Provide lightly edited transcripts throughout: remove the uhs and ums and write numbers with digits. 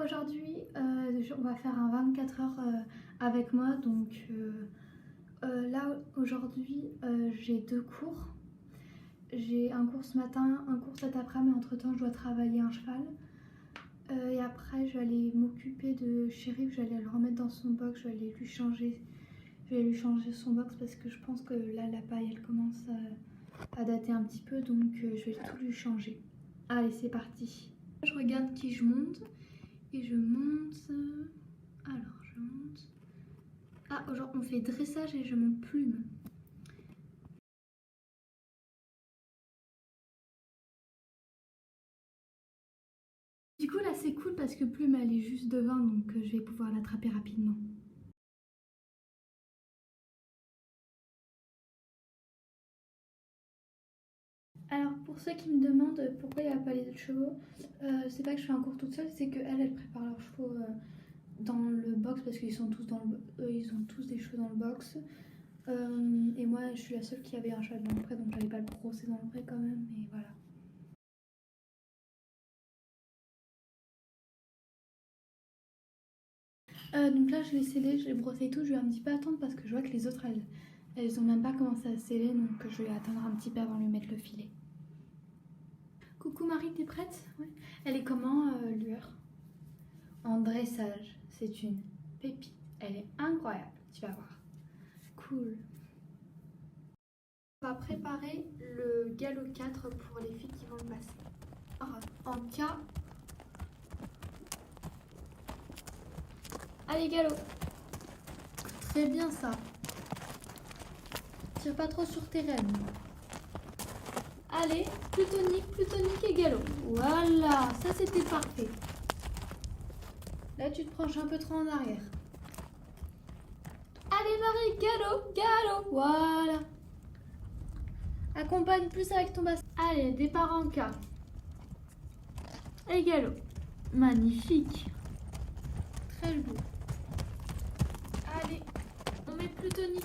aujourd'hui, on va faire un 24 heures avec moi. Donc là, aujourd'hui, j'ai 2 cours. J'ai un cours ce matin, un cours cet après-midi, mais entre-temps, je dois travailler un cheval. Et après, je vais aller m'occuper de Shérif, je vais aller le remettre dans son box, je vais aller lui changer. Je vais lui changer son box parce que je pense que là, la paille, elle commence à dater un petit peu, donc je vais tout lui changer. Allez, c'est parti. Je regarde qui je monte et je monte. Alors, je monte. Ah, aujourd'hui, on fait dressage et je monte plume. Du coup, là, c'est cool parce que plume, elle est juste devant, donc je vais pouvoir l'attraper rapidement. Alors pour ceux qui me demandent pourquoi il n'y a pas les autres chevaux, c'est pas que je fais un cours toute seule, c'est qu'elle prépare leurs chevaux dans le box parce qu'ils sont tous ils ont tous des chevaux dans le box. Et moi je suis la seule qui avait un cheval dans le pré, donc j'avais pas le brosser dans le pré quand même, mais voilà. Donc là je l'ai scellé, je l'ai brossé et tout, je vais un petit peu attendre parce que je vois que les autres elles ont même pas commencé à sceller, donc je vais attendre un petit peu avant de lui mettre le filet. Coucou Marie, t'es prête? Ouais. Elle est comment Lueur? En dressage, c'est une pépite. Elle est incroyable, tu vas voir. Cool. On va préparer le galop 4 pour les filles qui vont le passer. Alors, en cas... Allez, galop. Très bien ça. Tire pas trop sur tes rênes. Allez, plutonique et galop. Voilà, ça c'était parfait. Là, tu te penches un peu trop en arrière. Allez Marie, galop, voilà. Accompagne plus avec ton bassin. Allez, départ en K. Et galop. Magnifique. Très beau. Allez, on met plutonique.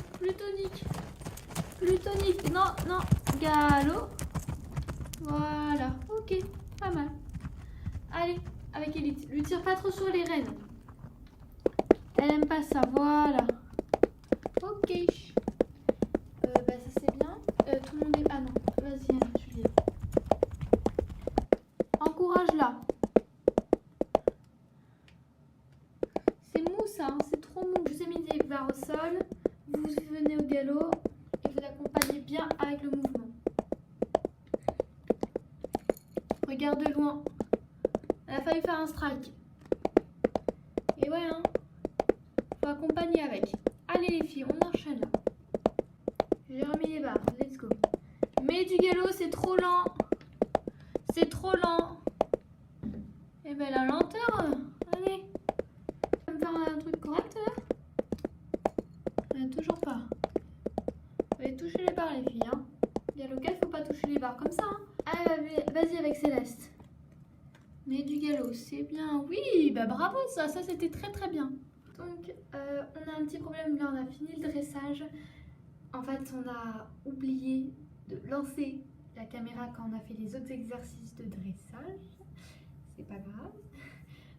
Non, galop. Voilà, ok, pas mal. Allez, avec Elite, lui tire pas trop sur les rênes. Elle aime pas ça, voilà. Ok. Bah ça c'est bien. Tout le monde est... Ah non, vas-y, Julie. Encourage-la. C'est mou ça, hein, c'est trop mou. Je vous ai mis des barres au sol. Vous venez au galop et vous accompagnez bien avec le mouvement. Regarde de loin. Elle a failli faire un strike. Et ouais, hein. Faut accompagner avec. Allez les filles, on enchaîne là. J'ai remis les barres, let's go. Mais du galop, c'est trop lent. Et ben la lenteur, allez. Tu vas me faire un truc correct là? Toujours pas. Vous allez toucher les barres les filles. Hein. Galop 4, faut pas toucher les barres comme ça. Hein. Allez, vas-y avec Céleste. Mais du galop, c'est bien. Oui, bah bravo ça c'était très bien. Donc on a un petit problème là, on a fini le dressage. En fait, on a oublié de lancer la caméra quand on a fait les autres exercices de dressage. C'est pas grave.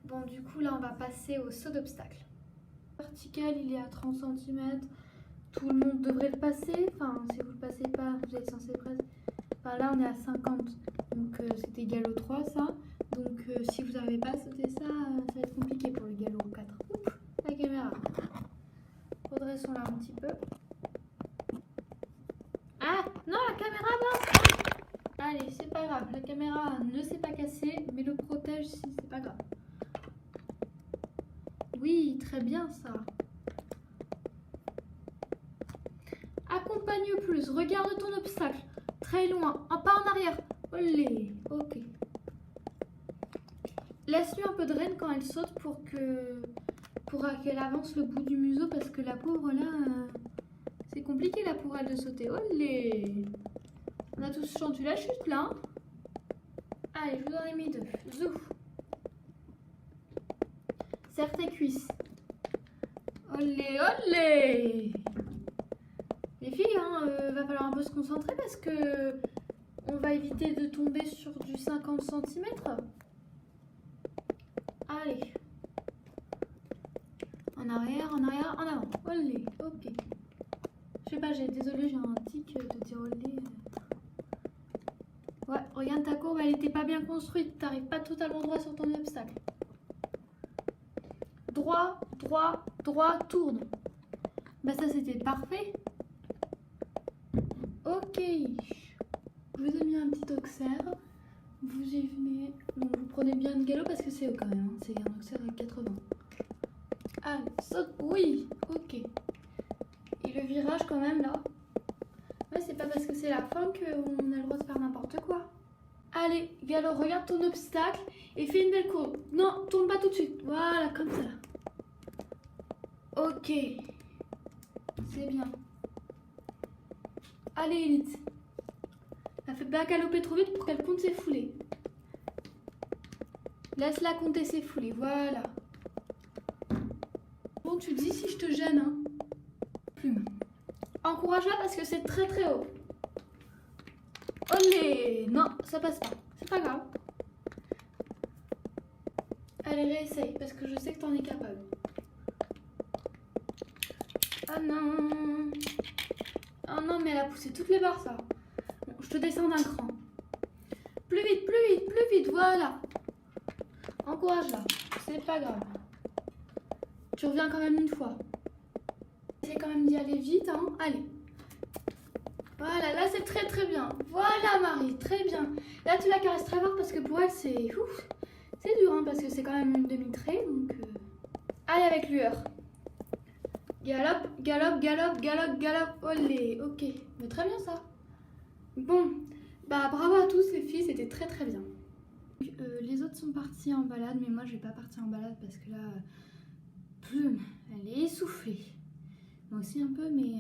Bon, du coup, là, on va passer au saut d'obstacle. Vertical, il est à 30 cm. Tout le monde devrait le passer. Enfin, si vous le passez pas, vous êtes censé presque. Enfin, là, on est à 50. Donc, c'était galop 3, ça. Donc, si vous n'arrivez pas à sauter ça, ça va être compliqué pour le galop 4. Oups, la caméra. Redressons-la un petit peu. Ah non, la caméra mince. Allez, c'est pas grave, la caméra ne s'est pas cassée, mais le protège si c'est pas grave. Oui, très bien ça. Accompagne plus, regarde ton obstacle. Très loin, pas en arrière. Olé, ok. Laisse-lui un peu de rêne quand elle saute pour qu'elle avance le bout du museau parce que la pauvre là, c'est compliqué là pour elle de sauter. Olé. On a tous chanté la chute là. Hein. Allez, je vous en ai mis 2. Zouf. Serre tes cuisses. Olé. Les filles, hein, va falloir un peu se concentrer parce que on va éviter de tomber sur du 50 cm. ça, en avant. Olé, ok. Je sais pas, désolé, j'ai un tic de dire olé. Ouais, regarde ta courbe, elle était pas bien construite. T'arrives pas totalement droit sur ton obstacle. Droit, droit, droit, tourne. Bah ça c'était parfait. Ok. Je vous ai mis un petit auxerre. Vous y venez. Donc vous prenez bien le galop parce que c'est haut quand même. Hein. C'est un auxerre avec 80. Allez, saute. Oui, ok. Et le virage quand même là. Ouais, c'est pas parce que c'est la fin qu'on a le droit de faire n'importe quoi. Allez, galop, regarde ton obstacle et fais une belle courbe. Non, tourne pas tout de suite. Voilà, comme ça. Ok. C'est bien. Allez, Elite. Elle fait pas galoper trop vite pour qu'elle compte ses foulées. Laisse-la compter ses foulées, voilà. Bon, tu dis si je te gêne, hein. Plume. Encourage-la parce que c'est très très haut. Olé! Non, ça passe pas. C'est pas grave. Allez, réessaye parce que je sais que t'en es capable. Ah non! Oh non, mais elle a poussé toutes les barres, ça. Bon, je te descends d'un cran. Plus vite, plus vite, plus vite, voilà. Encourage-la, c'est pas grave. Tu reviens quand même une fois. Essaye quand même d'y aller vite, hein. Allez. Voilà, là c'est très très bien. Voilà Marie, très bien. Là tu la caresses très fort parce que pour elle c'est ouf. C'est dur hein, parce que c'est quand même une demi-trait donc. Allez avec lueur. Galop, galop, galop, galop, galop. Olé, ok. Mais très bien ça. Bon, bah bravo à tous les filles, c'était très très bien. Les autres sont partis en balade, mais moi je vais pas partir en balade parce que là, Plume, elle est essoufflée. Moi aussi un peu, mais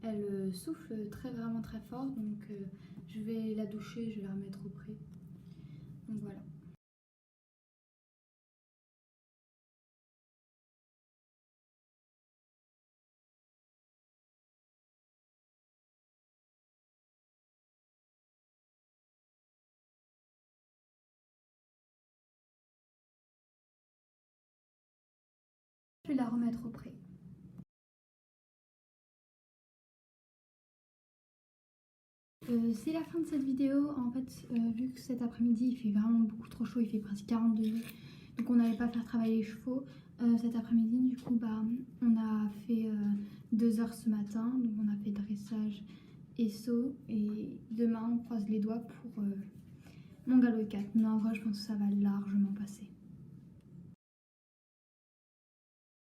elle souffle vraiment très fort, donc je vais la doucher, je vais la remettre au pré. Donc voilà. Je vais la remettre au pré. C'est la fin de cette vidéo. En fait, vu que cet après-midi il fait vraiment beaucoup trop chaud, il fait presque 40 degrés, donc on n'allait pas faire travailler les chevaux cet après-midi. Du coup, bah, on a fait 2 heures ce matin, donc on a fait dressage et saut. Et demain, on croise les doigts pour mon galop 4. Mais en vrai, je pense que ça va largement passer.